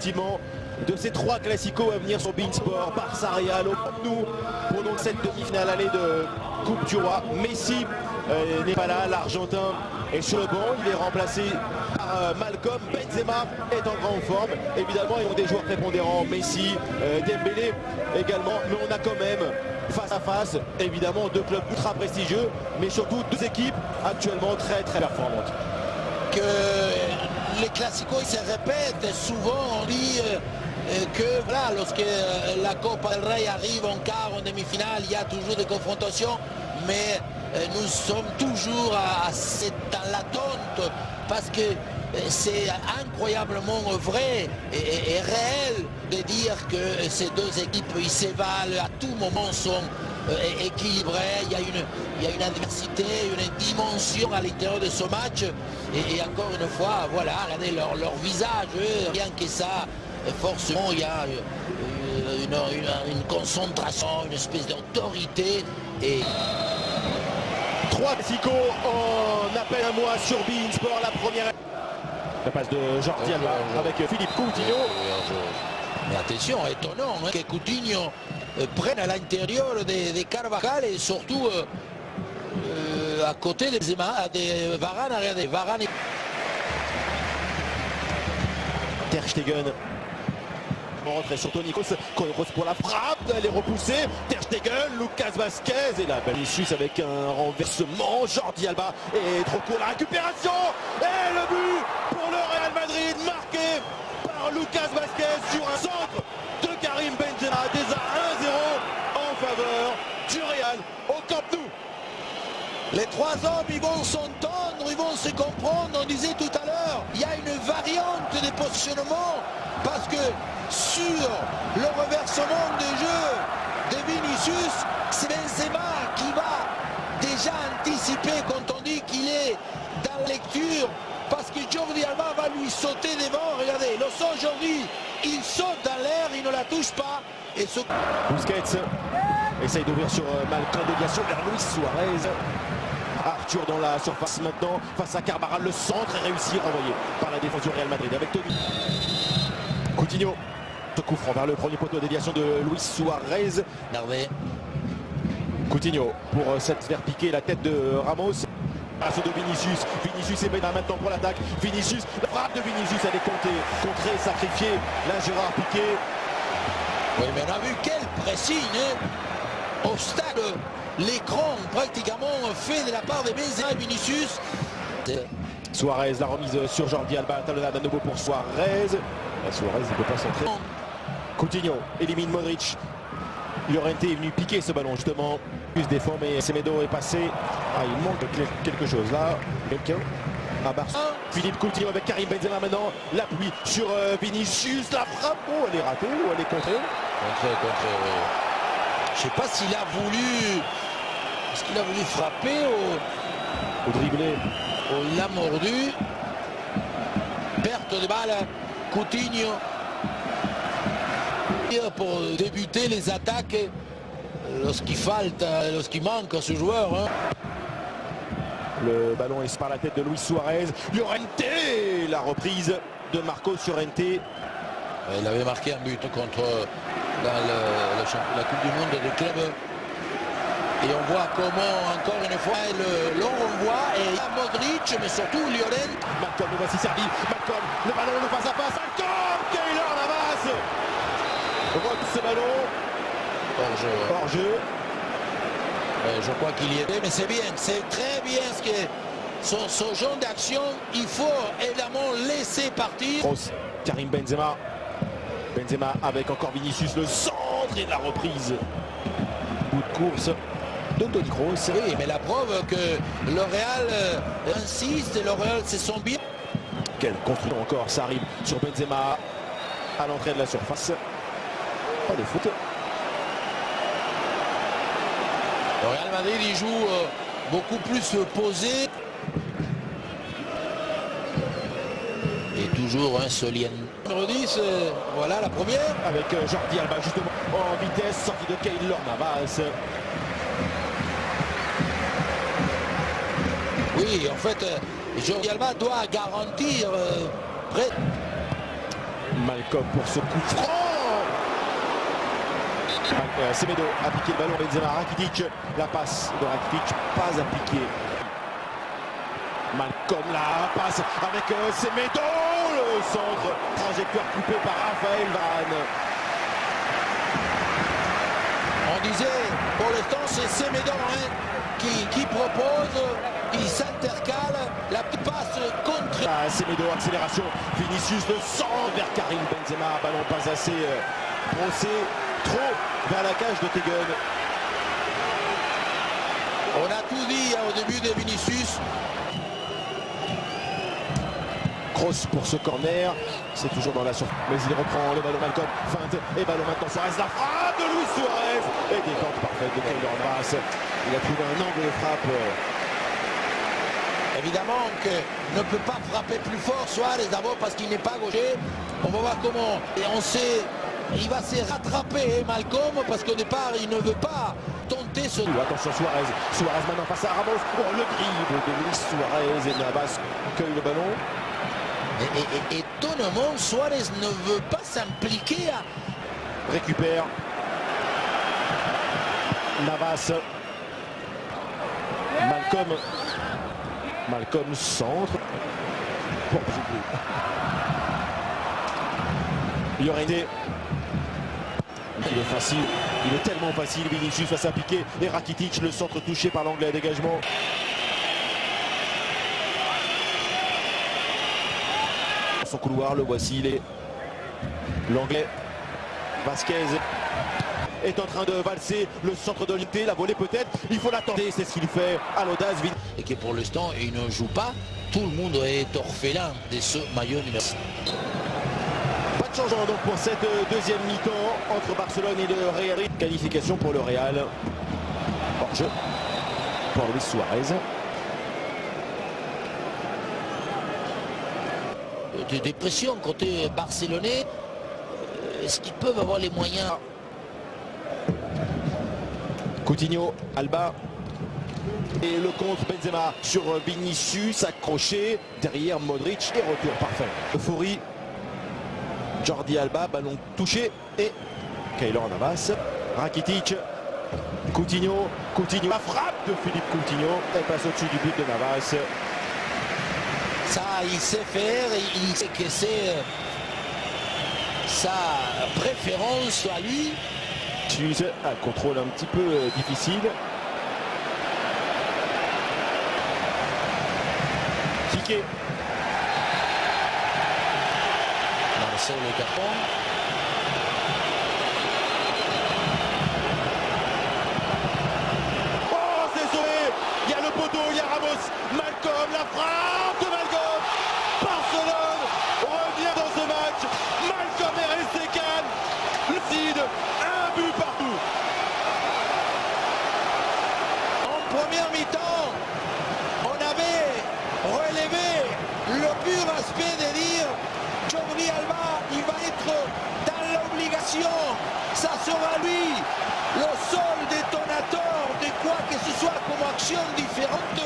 effectivement de ces 3 classicos à venir sur beIN Sport, Barça Real au Camp Nou pour donc cette demi-finale allée de Coupe du Roi. Messi n'est pas là, l'Argentin est sur le banc, il est remplacé par Malcom. Benzema est en grande forme, évidemment ils ont des joueurs prépondérants, Messi, Dembélé également, mais on a quand même face à face évidemment 2 clubs ultra prestigieux, mais surtout 2 équipes actuellement très performantes. Que les classicos ils se répètent souvent, on dit que voilà, lorsque la Copa del Rey arrive en quart, en demi-finale, il y a toujours des confrontations, mais nous sommes toujours dans l'attente parce que c'est incroyablement vrai et réel de dire que ces 2 équipes ils s'évalent à tout moment, sont équilibrées. Il y a une adversité, une dimension à l'intérieur de ce match et encore une fois, voilà, regardez leur visage, rien que ça, forcément il y a une concentration, une espèce d'autorité. Et 3 classicos en appel à moi sur beIN Sport. La première, la passe de Jordi Alba avec Philippe Coutinho. Mais attention, étonnant que Coutinho prenne à l'intérieur de Carvajal et surtout à côté de Varane. Regardez, Varane. Ter Stegen. Rentrée sur Toni Kroos pour la frappe, elle est repoussée. Ter Stegen, Lucas Vazquez et là Vinicius avec un renversement. Jordi Alba est trop court, la récupération et le but pour le Real Madrid marqué par Lucas Vazquez sur un centre de Karim Benzema. Déjà 1-0 en faveur du Real au Camp Nou. Les 3 hommes ils vont s'entendre, ils vont se comprendre. On disait tout à l'heure, il y a une variante de positionnement parce que sur le reversement de jeu de Vinicius, c'est Benzema qui va déjà anticiper quand on dit qu'il est dans la lecture parce que Jordi Alba va lui sauter devant. Regardez, le son aujourd'hui, il saute dans l'air, il ne la touche pas. Et ce... Busquets essaye d'ouvrir sur Malcom, déviation vers Luis Suarez. Arthur dans la surface maintenant, face à Carvajal, le centre est réussi, renvoyé par la défense du Real Madrid avec Toni. Coutinho, ce coup franc vers le premier poteau, déviation de Luis Suarez. Hervé. Coutinho pour cette faire piquer la tête de Ramos. Passe de Vinicius, Vinicius est maintenant pour l'attaque. Vinicius, la frappe de Vinicius, elle est contrée, sacrifiée. Là Gérard Piqué. Oui, mais on a vu quel pressing, obstacle. L'écran pratiquement fait de la part de Benzema et Vinicius. Suarez, la remise sur Jordi Alba, talonnade à nouveau pour Suarez. Suarez ne peut pas centrer. Coutinho élimine Modric. Llorente est venu piquer ce ballon justement. Plus défend mais Semedo est passé. Il manque quelque chose là. Quelqu'un à Barça. Philippe Coutinho avec Karim Benzema maintenant. L'appui sur Vinicius. La frappe. Oh, elle est ratée ou elle est contrée. Contrée, oui. Je ne sais pas s'il a voulu... Est-ce qu'il a voulu frapper au dribbler. Il l'a mordu. Perte de balle. Coutinho. Pour débuter les attaques lorsqu'il manque à ce joueur. Le ballon est par la tête de Luis Suarez. Llorente, la reprise de Marcos Llorente. Il avait marqué un but contre la Coupe du Monde des clubs. Et on voit comment, encore une fois, l'on renvoie. Et il y a Modric, mais surtout Llorente. Malcom le voici servi. Malcom, le ballon le face à face. Malcom, Keylor Navas. Repousse ce ballon. Hors-jeu. Je crois qu'il y était, mais c'est bien, c'est très bien ce genre d'action. Il faut évidemment laisser partir. Karim Benzema. Benzema avec encore Vinicius, le centre et la reprise. Bout de course de Toni Kroos. Oui, mais la preuve que le Real insiste et le Real se sent bien. Quelle construction encore, ça arrive sur Benzema à l'entrée de la surface. Pas de foot. Le Real Madrid il joue beaucoup plus posé. Et toujours un solien. Numéro 10, voilà la première. Avec Jordi Alba justement en vitesse, sortie de Keylor Navas. Oui, en fait, Jordi Alba doit garantir près. Malcolm pour ce coup franc. Semedo a piqué le ballon. Benzema, Rakitic. La passe de Rakitic, pas appliquée. Malcolm, la passe avec Semedo. Le centre, trajectoire coupée par Raphaël Varane. On disait, pour l'instant, c'est Semedo qui propose, qui s'intercale, la petite passe contre. Semedo, accélération, Vinicius le centre vers Karim Benzema, ballon pas assez brossé, trop vers la cage de Tegen. On a tout dit au début de Vinicius. Kroos pour ce corner, c'est toujours dans la surface, mais il reprend le ballon. Malcolm, feinte et ballon maintenant Suarez, la frappe de Luis Suarez et défense parfaite de Keylor Navas. Il a trouvé un angle de frappe. Évidemment qu'il ne peut pas frapper plus fort Suarez, d'abord parce qu'il n'est pas gaucher. On va voir comment. Et on sait, il va se rattraper Malcolm parce qu'au départ il ne veut pas tenter ce. Attention Suarez, Suarez maintenant face à Ramos. Oh, le dribble de Luis Suarez et Navas cueille le ballon. Et étonnamment, Suarez ne veut pas s'impliquer. Récupère. Navas. Malcolm centre. Pour il y aurait été. Il est facile. Il est tellement facile. Vinicius va s'appliquer. Et Rakitic, le centre touché par l'anglais. Dégagement. Son couloir, le voici, il est l'anglais Vasquez est en train de valser le centre de l'unité, la volée peut-être, il faut l'attendre, c'est ce qu'il fait à l'audace. Et que pour l'instant il ne joue pas, tout le monde est orphelin de ce maillot numéro 6. Pas de changement donc pour cette deuxième mi-temps entre Barcelone et le Real. Qualification pour le Real. Hors-jeu pour Luis Suarez. Des pressions côté barcelonais. Est-ce qu'ils peuvent avoir les moyens? Coutinho, Alba et le contre Benzema sur Vinicius, accroché derrière Modric et retour parfait. Euphorie, Jordi Alba, ballon touché et Keylor Navas, Rakitic, Coutinho, la frappe de Philippe Coutinho, elle passe au-dessus du but de Navas. Ça, il sait faire, il sait que c'est sa préférence à lui. Un contrôle un petit peu difficile. Piqué. Marcel le carton. Oh, c'est sauvé. Il y a le poteau, il y a Ramos. Malcolm, la frappe de Malcolm. Barcelone revient dans ce match. Malcolm est resté calme. Lucide, un but partout. En première mi-temps, on avait relevé le pur aspect de dire Jordi Alba, il va être dans l'obligation. Ça sera lui le seul détonateur de quoi que ce soit comme action différente.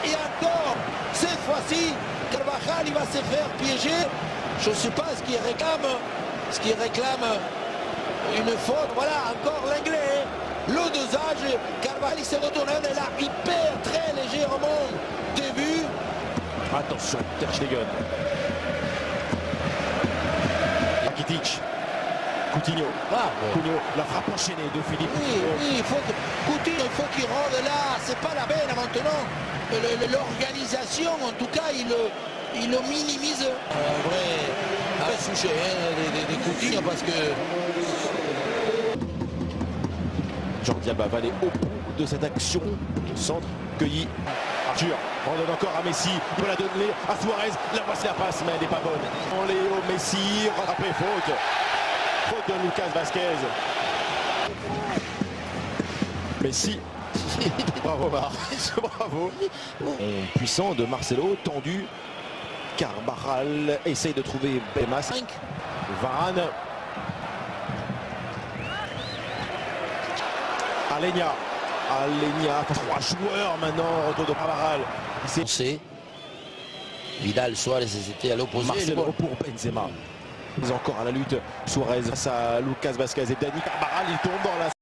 Et encore, cette fois-ci, Carvajal il va se faire piéger. Je ne sais pas ce qu'il réclame une faute. Voilà, encore l'anglais. Le dosage, Carvajal il s'est retourné et là, il perd très légèrement début. Attention, Ter Stegen. Rakitic. Coutinho. Coutinho, la frappe enchaînée de Philippe. Oui, il faut que Coutinho, il faut qu'il rende là. C'est pas la peine maintenant. L'organisation, en tout cas, il le minimise. Un vrai souché des Coutinho parce que Jordi Alba va aller au bout de cette action. Centre cueilli. Arthur redonne encore à Messi. Peut la donner à Suarez. La voici la passe, mais elle n'est pas bonne. Léo Messi rattrapé, faute. Faute de Lucas Vasquez. Messi. Bravo Marc. Bravo. Puissant de Marcelo, tendu. Carvajal essaye de trouver Benzema. Varane. Aleñá. 3 joueurs maintenant, retour de Carvajal. Vidal, Suarez, c'était à l'opposé. Marcelo pour Benzema. Encore à la lutte, Suarez face à Lucas Vazquez et Dani Carvajal, il tombe dans la